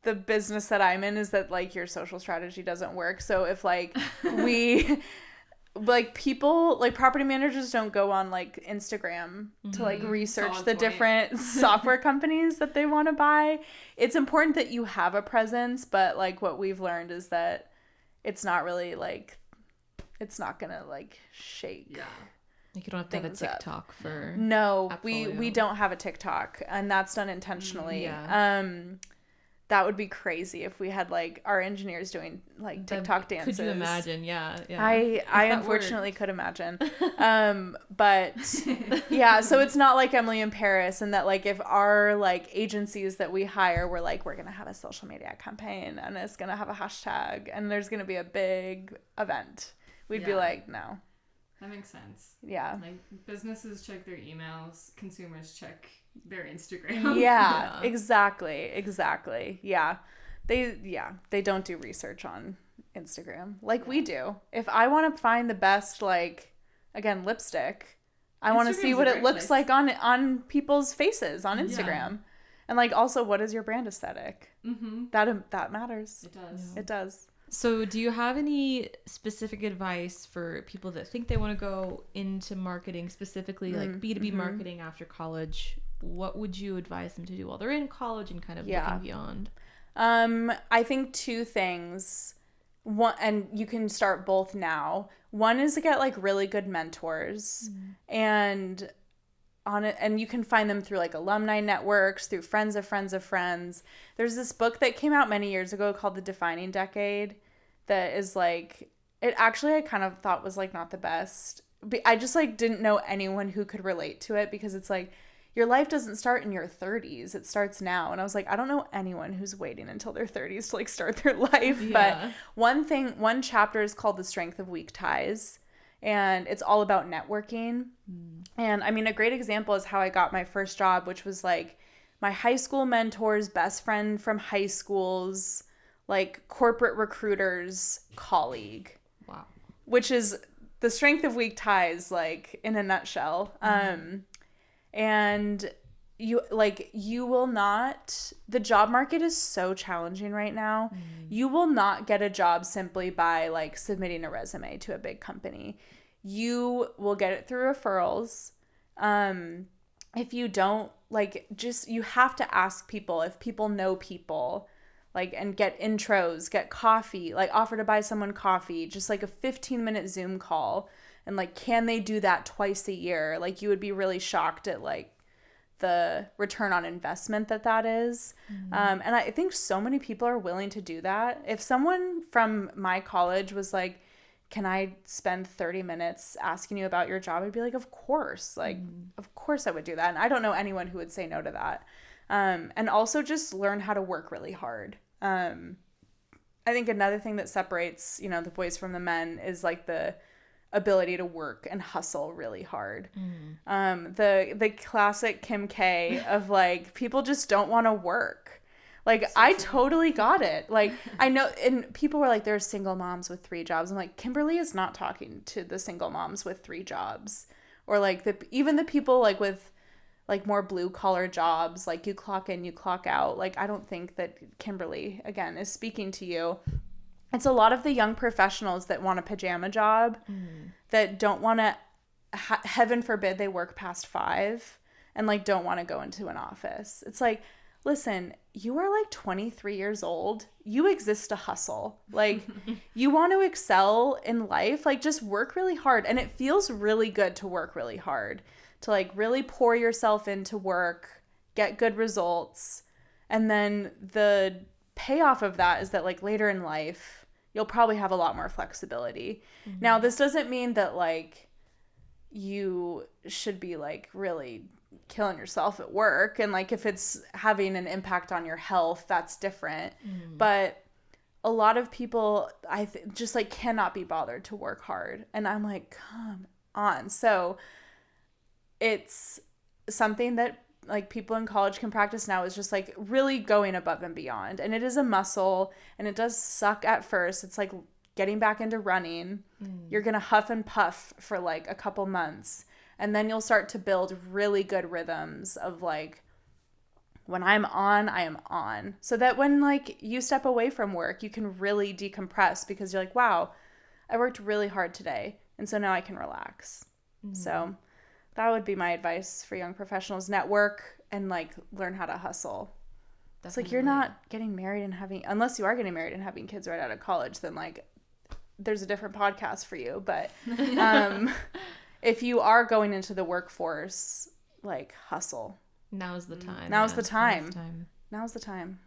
Speaker 2: the business that I'm in is that like your social strategy doesn't work. So if like we like people like property managers don't go on like Instagram to like research the different software companies that they want to buy. It's important that you have a presence, but like what we've learned is that it's not really like, it's not gonna like shake.
Speaker 3: Yeah. Like you don't have to have a TikTok for
Speaker 2: no, we don't have a TikTok, and that's done intentionally. Yeah. That would be crazy if we had like our engineers doing like TikTok dances.
Speaker 3: Could you imagine? Yeah.
Speaker 2: I unfortunately could imagine. But yeah, so it's not like Emily in Paris, and that like if our like agencies that we hire, we're like, we're gonna have a social media campaign and it's gonna have a hashtag and there's gonna be a big event. We'd be like, no.
Speaker 1: That makes sense.
Speaker 2: Yeah.
Speaker 1: Like businesses check their emails, consumers check their Instagram.
Speaker 2: Yeah, exactly. Yeah. They don't do research on Instagram like we do. If I want to find the best, like, again, lipstick, I want to see what it looks like on people's faces on Instagram. Yeah. And like, also, what is your brand aesthetic? That matters.
Speaker 1: It does.
Speaker 2: Yeah. It does.
Speaker 3: So do you have any specific advice for people that think they want to go into marketing, specifically like B2B marketing after college? What would you advise them to do while they're in college and kind of looking beyond?
Speaker 2: I think two things. One, and you can start both now. One is to get like really good mentors and on it, and you can find them through like alumni networks, through friends of friends of friends. There's this book that came out many years ago called The Defining Decade that is like, it actually I kind of thought was like not the best. I just like didn't know anyone who could relate to it, because it's like your life doesn't start in your 30s. It starts now. And I was like, I don't know anyone who's waiting until their 30s to like start their life. Yeah. But one chapter is called The Strength of Weak Ties. and it's all about networking. And I mean, a great example is how I got my first job, which was like my high school mentor's best friend from high school's like corporate recruiter's colleague.
Speaker 3: Wow.
Speaker 2: Which is the strength of weak ties, like in a nutshell. And you will not, the job market is so challenging right now. You will not get a job simply by like submitting a resume to a big company. You will get it through referrals. If you don't, like, just, you have to ask people if people know people, like, and get intros, get coffee, like offer to buy someone coffee, just like a 15-minute Zoom call. And like, can they do that twice a year? Like, you would be really shocked at like the return on investment that is. And I think so many people are willing to do that. If someone from my college was like, can I spend 30 minutes asking you about your job? I'd be like, of course. Like, of course I would do that. And I don't know anyone who would say no to that. And also just learn how to work really hard. I think another thing that separates, you know, the boys from the men is like the ability to work and hustle really hard. The classic Kim K of like, people just don't want to work. Like, so I totally got it. Like, I know, and people were like, there's single moms with 3 jobs. I'm like, Kimberly is not talking to the single moms with 3 jobs. Or like even the people like with like more blue collar jobs, like you clock in, you clock out. Like, I don't think that Kimberly, again, is speaking to you. It's a lot of the young professionals that want a pajama job, that don't want to, heaven forbid they work past 5 and like don't want to go into an office. It's like, listen, you are like 23 years old. You exist to hustle. Like, you want to excel in life, like just work really hard. And it feels really good to work really hard, to like really pour yourself into work, get good results. And then the payoff of that is that like later in life, you'll probably have a lot more flexibility. Now, this doesn't mean that like you should be like really killing yourself at work, and like if it's having an impact on your health, that's different. But a lot of people just like cannot be bothered to work hard, and I'm like, come on. So it's something that like people in college can practice now, is just like really going above and beyond. And it is a muscle, and it does suck at first. It's like getting back into running. You're gonna huff and puff for like a couple months. And then you'll start to build really good rhythms of like, when I'm on, I am on. So that when like you step away from work, you can really decompress, because you're like, wow, I worked really hard today. And so now I can relax. So that would be my advice for young professionals. Network and like learn how to hustle. Definitely. It's like, you're not getting married and having, unless you are getting married and having kids right out of college, then like there's a different podcast for you. But if you are going into the workforce, like, hustle.
Speaker 3: Now's the time.
Speaker 2: Now's the time. Now's the time.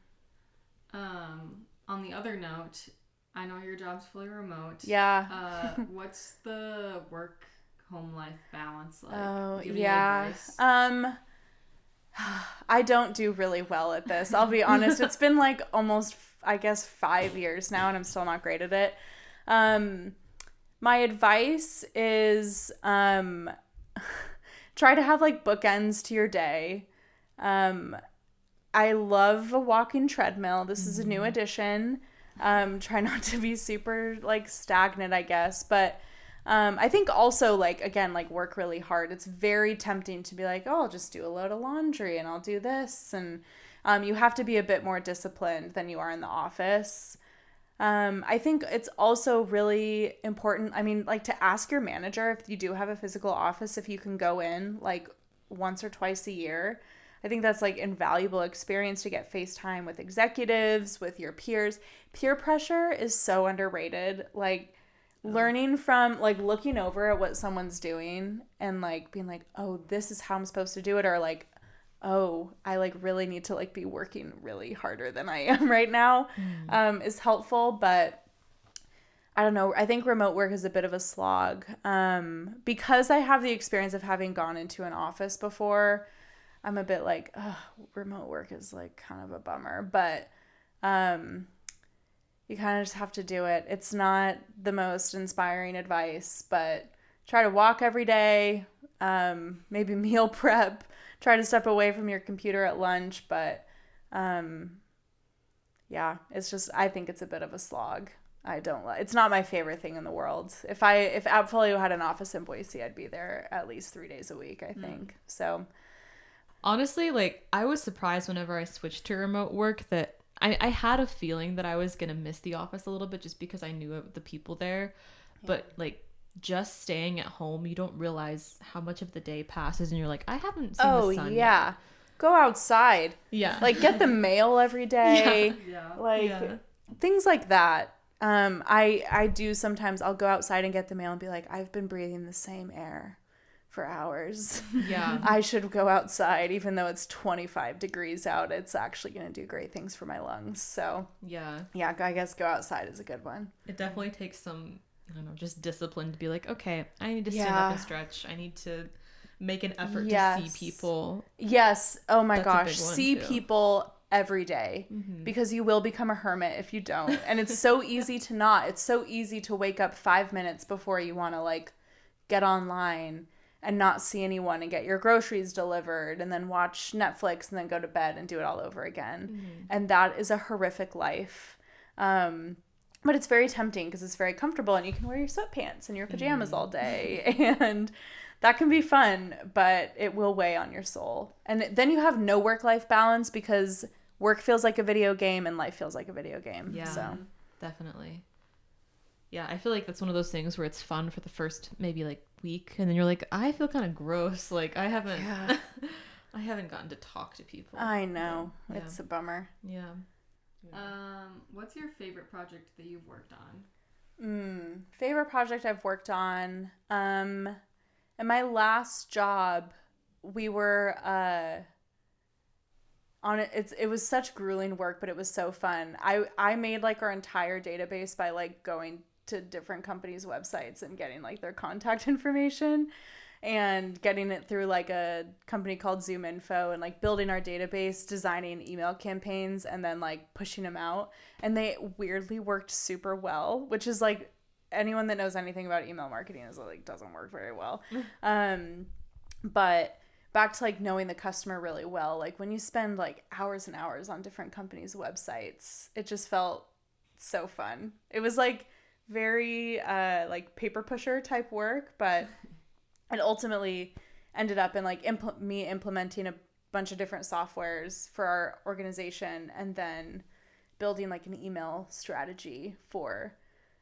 Speaker 1: On the other note, I know your job's fully remote.
Speaker 2: Yeah.
Speaker 1: What's the work-home life balance like?
Speaker 2: Oh, yeah. I don't do really well at this. I'll be honest. It's been like almost, I guess, 5 years now, and I'm still not great at it. My advice is try to have like bookends to your day. I love a walking treadmill. This is a new addition. Try not to be super like stagnant, I guess. But I think also like, again, like work really hard. It's very tempting to be like, oh, I'll just do a load of laundry and I'll do this. And you have to be a bit more disciplined than you are in the office. I think it's also really important, I mean, like to ask your manager if you do have a physical office, if you can go in like once or twice a year. I think that's like invaluable experience to get FaceTime with executives, with your peers. Peer pressure is so underrated. Like learning from like looking over at what someone's doing and like being like, oh, this is how I'm supposed to do it. Or like, oh, I like really need to like be working really harder than I am right now, is helpful. But I don't know. I think remote work is a bit of a slog. Because I have the experience of having gone into an office before, I'm a bit like, remote work is like kind of a bummer. But you kind of just have to do it. It's not the most inspiring advice, but try to walk every day, maybe meal prep, try to step away from your computer at lunch. But yeah, it's just, I think it's a bit of a slog. It's not my favorite thing in the world. If Appfolio had an office in Boise, I'd be there at least 3 days a week, I think. So
Speaker 3: honestly, like, I was surprised whenever I switched to remote work that I had a feeling that I was going to miss the office a little bit just because I knew the people there. Yeah. But like, just staying at home, you don't realize how much of the day passes and you're like, I haven't seen the sun yet.
Speaker 2: Go outside.
Speaker 3: Yeah.
Speaker 2: Like, get the mail every day.
Speaker 1: Yeah.
Speaker 2: Like, things like that. I do sometimes, I'll go outside and get the mail and be like, I've been breathing the same air for hours.
Speaker 3: Yeah.
Speaker 2: I should go outside, even though it's 25 degrees out. It's actually going to do great things for my lungs. So yeah, I guess go outside is a good one.
Speaker 3: It definitely takes some, I don't know, just discipline to be like, okay, I need to stand up and stretch. I need to make an effort to see people.
Speaker 2: Yes. Oh my gosh. See people every day, because you will become a hermit if you don't. And it's so easy to not. It's so easy to wake up 5 minutes before you want to like get online and not see anyone and get your groceries delivered and then watch Netflix and then go to bed and do it all over again. And that is a horrific life. But it's very tempting because it's very comfortable and you can wear your sweatpants and your pajamas all day. And that can be fun, but it will weigh on your soul. And then you have no work-life balance because work feels like a video game and life feels like a video game.
Speaker 3: Yeah,
Speaker 2: so
Speaker 3: definitely. Yeah, I feel like that's one of those things where it's fun for the first maybe like week, and then you're like, I feel kind of gross. Like I haven't gotten to talk to people.
Speaker 2: I know. Yeah. It's a bummer.
Speaker 3: Yeah.
Speaker 1: What's your favorite project that you've worked on?
Speaker 2: Favorite project I've worked on. In my last job, we were on it. It was such grueling work, but it was so fun. I made like our entire database by like going to different companies' websites and getting like their contact information and getting it through like a company called Zoom Info and like building our database, designing email campaigns, and then like pushing them out. And they weirdly worked super well, which is like, anyone that knows anything about email marketing is like, doesn't work very well. But back to like knowing the customer really well, like when you spend like hours and hours on different companies' websites, it just felt so fun. It was like very like paper pusher type work, but it ultimately ended up in like me implementing a bunch of different softwares for our organization and then building like an email strategy for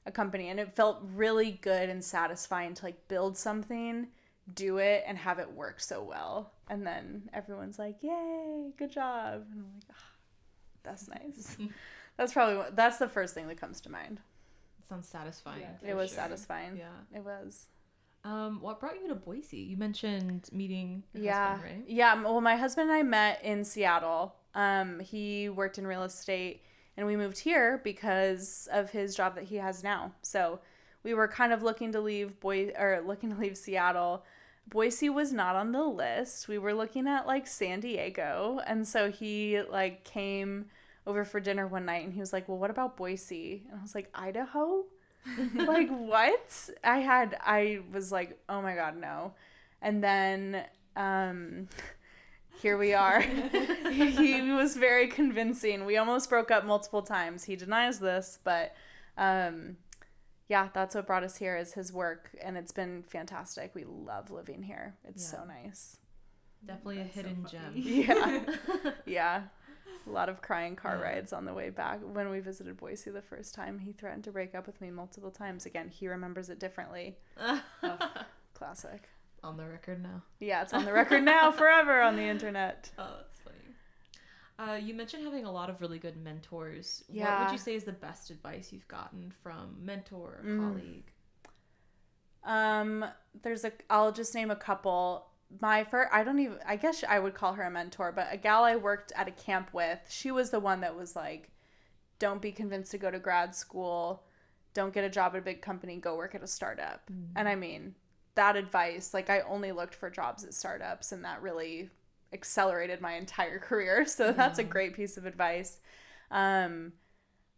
Speaker 2: a company. And it felt really good and satisfying to like build something, do it, and have it work so well. And then everyone's like, yay, good job. And I'm like, that's nice. That's the first thing that comes to mind.
Speaker 3: It sounds satisfying.
Speaker 2: Yeah, it was satisfying. Yeah, it was.
Speaker 3: What brought you to Boise? You mentioned meeting your husband, right?
Speaker 2: Yeah, well, my husband and I met in Seattle. He worked in real estate, and we moved here because of his job that he has now. So we were kind of looking to leave Seattle. Boise was not on the list. We were looking at like San Diego, and so he like came over for dinner one night, and he was like, "Well, what about Boise?" And I was like, "Idaho?" Like, what? I was like, oh my God, no. And then here we are. He was very convincing. We almost broke up multiple times. He denies this, but yeah, that's what brought us here is his work, and it's been fantastic. We love living here. It's so nice.
Speaker 3: Definitely that's a hidden gem.
Speaker 2: Yeah. Yeah. A lot of crying car rides on the way back. When we visited Boise the first time, he threatened to break up with me multiple times. Again, he remembers it differently. Classic.
Speaker 3: On the record now.
Speaker 2: Yeah, it's on the record now, forever on the internet.
Speaker 3: Oh, that's funny. You mentioned having a lot of really good mentors. Yeah. What would you say is the best advice you've gotten from mentor or colleague? I'll just name a couple. I guess I would call her a mentor, but a gal I worked at a camp with, she was the one that was like, don't be convinced to go to grad school, don't get a job at a big company, go work at a startup. And I mean, that advice, like I only looked for jobs at startups, and that really accelerated my entire career. So that's a great piece of advice. And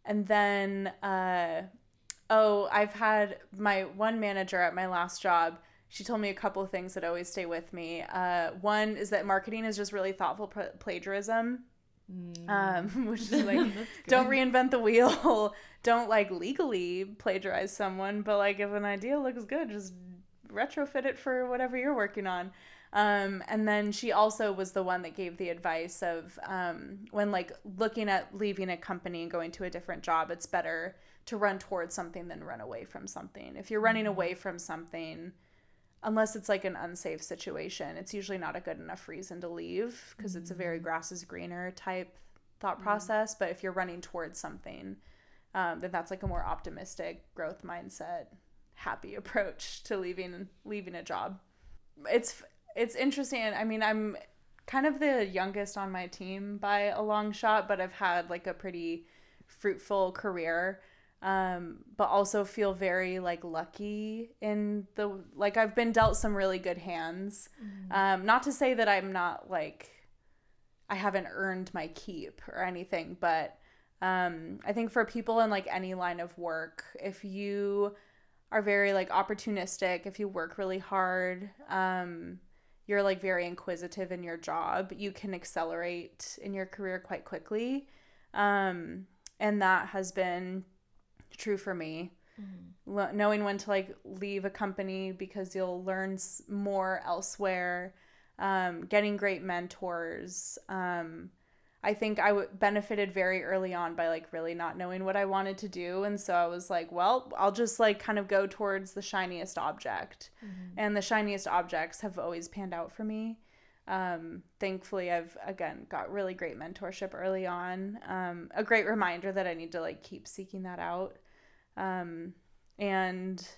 Speaker 3: then, I've had my one manager at my last job.
Speaker 2: she told me a couple of things that always stay with me. One is that marketing is just really thoughtful plagiarism. Which is like, don't reinvent the wheel. Don't like legally plagiarize someone, but like if an idea looks good, just retrofit it for whatever you're working on. And then she also was the one that gave the advice of when like looking at leaving a company and going to a different job, it's better to run towards something than run away from something. If you're running away from something, unless it's like an unsafe situation, it's usually not a good enough reason to leave, because it's a very grass is greener type thought process. But if you're running towards something, then that's like a more optimistic growth mindset, happy approach to leaving a job. It's interesting. I mean, I'm kind of the youngest on my team by a long shot, but I've had like a pretty fruitful career. But also feel very like lucky in the, like I've been dealt some really good hands. Not to say that I'm not like, I haven't earned my keep or anything, but I think for people in like any line of work, if you are very like opportunistic, if you work really hard, you're like very inquisitive in your job, you can accelerate in your career quite quickly. And that has been true for me. Knowing when to like leave a company because you'll learn more elsewhere, getting great mentors. I think I benefited very early on by like really not knowing what I wanted to do, and so I was like, well, I'll just like kind of go towards the shiniest object. And the shiniest objects have always panned out for me. Thankfully I've again got really great mentorship early on, a great reminder that I need to like keep seeking that out. And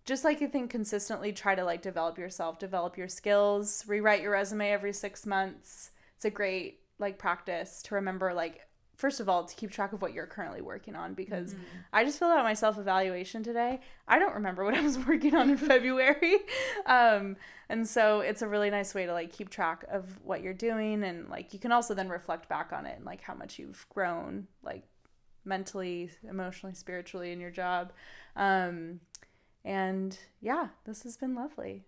Speaker 2: just like I think consistently try to like develop yourself, develop your skills, rewrite your resume every 6 months. It's a great like practice to remember, like, first of all, to keep track of what you're currently working on, because I just filled out my self-evaluation today. I don't remember what I was working on in February. And so it's a really nice way to like keep track of what you're doing, and like you can also then reflect back on it and like how much you've grown, like mentally, emotionally, spiritually in your job. And yeah, this has been lovely.